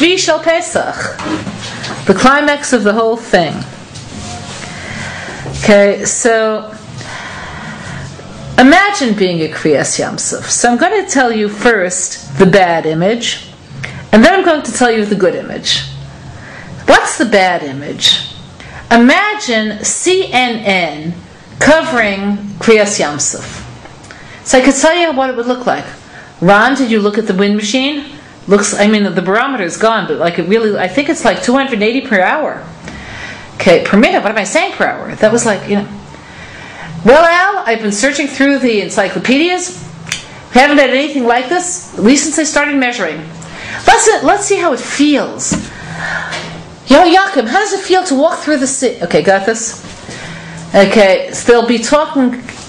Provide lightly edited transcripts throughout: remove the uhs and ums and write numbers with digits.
Shvi Shel Pesach, the climax of the whole thing. Okay, so imagine being a Kriat Yam Suf. So I'm going to tell you first the bad image, and then I'm going to tell you the good image. What's the bad image? Imagine CNN covering Kriat Yam Suf. So I could tell you what it would look like. Ron, did you look at the wind machine? The barometer is gone, but I think it's like 280 per hour. Okay, per minute, what am I saying per hour? That was Well, Al, I've been searching through the encyclopedias. We haven't had anything like this, at least since I started measuring. Let's see how it feels. Yaakov, how does it feel to walk through the sea? Okay, got this? Okay, so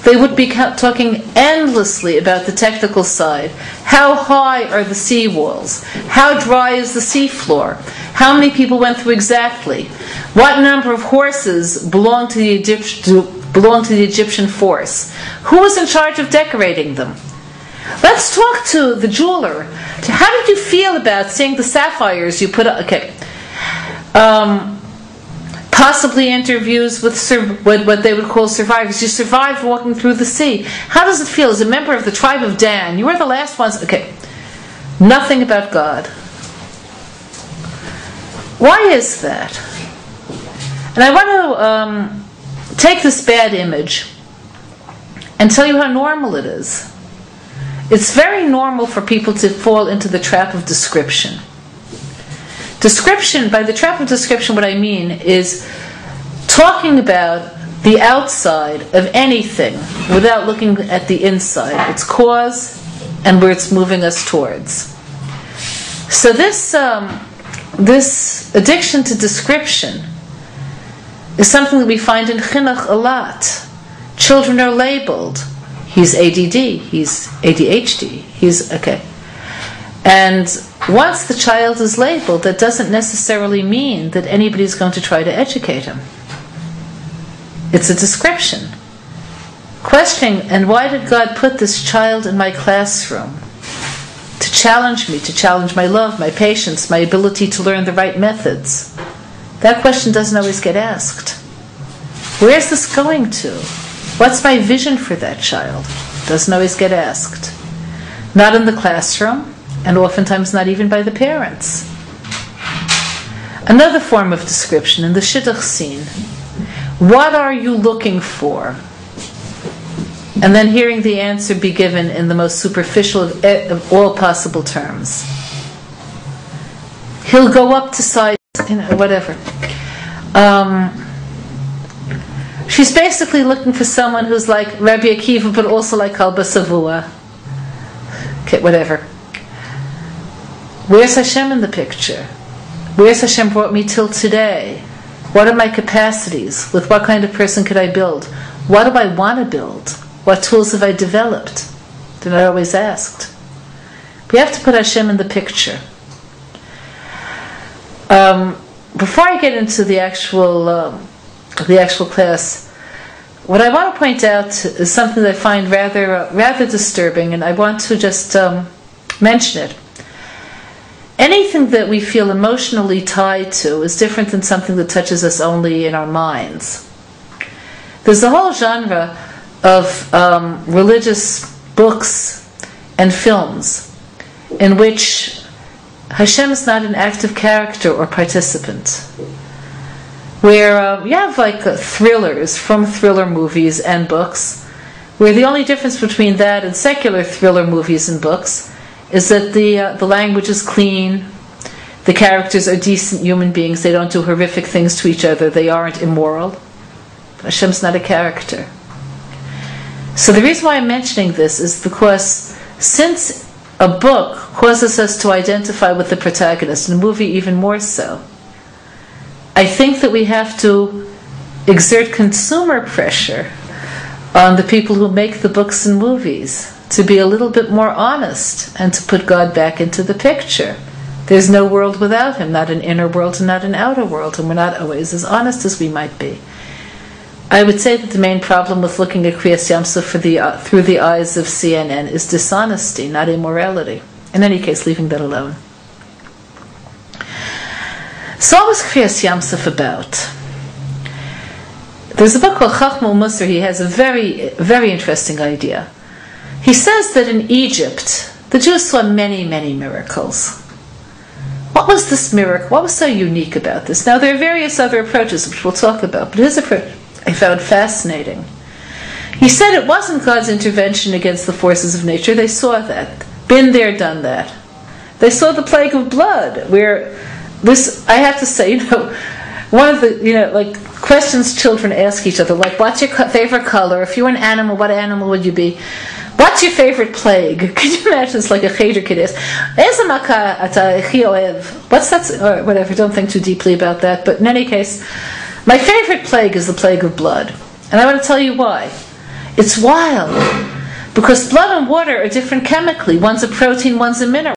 they would be talking endlessly about the technical side. How high are the sea walls? How dry is the sea floor? How many people went through exactly? What number of horses belong to the Egyptian force? Who was in charge of decorating them? Let's talk to the jeweler. How did you feel about seeing the sapphires you put up? Okay. Possibly interviews with what they would call survivors. You survived walking through the sea. How does it feel as a member of the tribe of Dan? You were the last ones. Okay. Nothing about God. Why is that? And I want to take this bad image and tell you how normal it is. It's very normal for people to fall into the trap of description. By the trap of description, what I mean is talking about the outside of anything without looking at the inside, its cause, and where it's moving us towards. So this addiction to description is something that we find in chinuch a lot. Children are labeled. He's ADD, he's ADHD, he's okay. And once the child is labeled, that doesn't necessarily mean that anybody's going to try to educate him. It's a description. Questioning, and why did God put this child in my classroom? To challenge me, to challenge my love, my patience, my ability to learn the right methods. That question doesn't always get asked. Where's this going to? What's my vision for that child? Doesn't always get asked. Not in the classroom, and oftentimes not even by the parents. Another form of description in the shidduch scene. What are you looking for? And then hearing the answer be given in the most superficial of all possible terms. He'll go up to size, whatever. She's basically looking for someone who's like Rabbi Akiva, but also like Kalba Savua. Okay, whatever. Where's Hashem in the picture? Where's Hashem brought me till today? What are my capacities? With what kind of person could I build? What do I want to build? What tools have I developed? They're not always asked. We have to put Hashem in the picture. Before I get into the actual class, what I want to point out is something that I find rather disturbing, and I want to just mention it. Anything that we feel emotionally tied to is different than something that touches us only in our minds. There's a whole genre of religious books and films in which Hashem is not an active character or participant. Where you have thrillers from thriller movies and books, where the only difference between that and secular thriller movies and books is that the language is clean, the characters are decent human beings, they don't do horrific things to each other, they aren't immoral. Hashem's not a character. So the reason why I'm mentioning this is because since a book causes us to identify with the protagonist, and a movie even more so, I think that we have to exert consumer pressure on the people who make the books and movies to be a little bit more honest and to put God back into the picture. There's no world without Him, not an inner world and not an outer world, and we're not always as honest as we might be. I would say that the main problem with looking at Kriat Yam Suf through the eyes of CNN is dishonesty, not immorality. In any case, leaving that alone. So what was Kriat Yam Suf about? There's a book called Chachma Musar. He has a very, very interesting idea. He says that in Egypt, the Jews saw many, many miracles. What was this miracle? What was so unique about this? Now, there are various other approaches which we'll talk about, but his approach I found fascinating. He said it wasn't God's intervention against the forces of nature. They saw that. Been there, done that. They saw the plague of blood, where this, I have to say, one of the, like questions children ask each other, like, what's your favorite color? If you were an animal, what animal would you be? What's your favorite plague? Could you imagine? It's like a cheder kid asks, what's that? Or whatever, don't think too deeply about that. But in any case, my favorite plague is the plague of blood. And I want to tell you why. It's wild. Because blood and water are different chemically. One's a protein, one's a mineral.